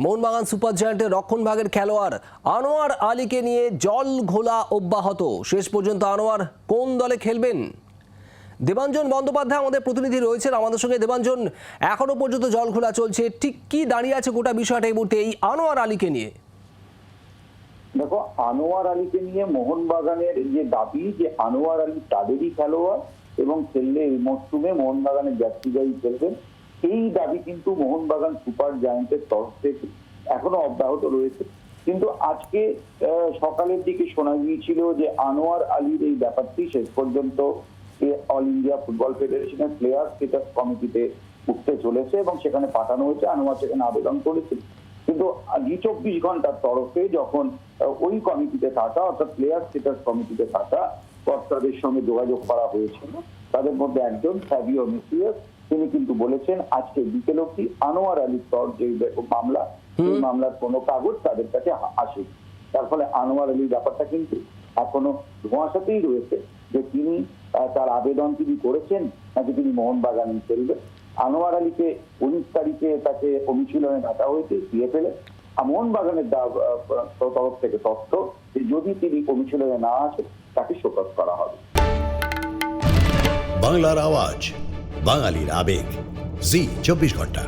Mohun Bagan super জায়ান্টের রক্ষণভাগের খেলোয়াড় আনোয়ার আলীকে নিয়ে জল ঘোলা অব্যাহত। শেষ পর্যন্ত আনোয়ার কোন দলে খেলবেন? দেবাঞ্জন বন্দ্যোপাধ্যায় আমাদের প্রতিনিধি রয়েছেন আমাদের সঙ্গে। দেবাঞ্জন, এখনো পর্যন্ত জল ঘোলা চলছে, ঠিক কি দাঁড়িয়ে আছে গোটা বিষয়টা এই মুহূর্তে এই আনোয়ার আলীকে নিয়ে? দেখো, আনোয়ার আলীকে নিয়ে মোহনবাগানের যে দাবি যে আনোয়ার আলী তাদেরই খেলোয়াড় এবং খেললে এই মরশুমে মোহনবাগানের জার্সি গায়ে খেলবেন, এই দাবি কিন্তু মোহনবাগান সুপার জায়ান্টের তরফ থেকে এখনো অব্যাহত রয়েছে। কিন্তু আজকে সকালের দিকে শোনা গিয়েছিল যে আনোয়ার আলীর এই ব্যাপারটি শেষ পর্যন্ত অল ইন্ডিয়া ফুটবল ফেডারেশনের প্লেয়ার স্ট্যাটাস কমিটিতে উঠতে চলেছে এবং সেখানে পাঠানো হয়েছে। আনোয়ার সেখানে আবেদন করেছে, কিন্তু 24 ঘন্টার তরফে যখন ওই কমিটিতে থাকা অর্থাৎ প্লেয়ার স্ট্যাটাস কমিটিতে থাকা কর্তাদের সঙ্গে যোগাযোগ করা হয়েছিল, তাদের মধ্যে একজন ফ্যাবিও মেসিয়াস, তিনি কিন্তু বলেছেন আজকে বিকেল অবধি আনোয়ার আলীর তর যে মামলা, এই মামলার কোনো কাগজ তাদের কাছে আসে। তার ফলে আনোয়ার আলীর ব্যাপারটা কিন্তু এখনো ধোঁয়াশাতেই রয়েছে যে তিনি তার আবেদন তিনি করেছেন নাকি তিনি মোহনবাগানে খেলবেন। আনোয়ার আলীকে 19 তারিখে তাকে অনুশীলনে ডাকা হয়েছে সিএফএল এ। মোহনবাগানের তরফ থেকে তথ্য যে যদি তিনি অনুশীলনে না আসেন তাকে শোকজ করা হবে। বাংলার আওয়াজ, বাঙালির আবেগ, জি 24 ঘন্টা।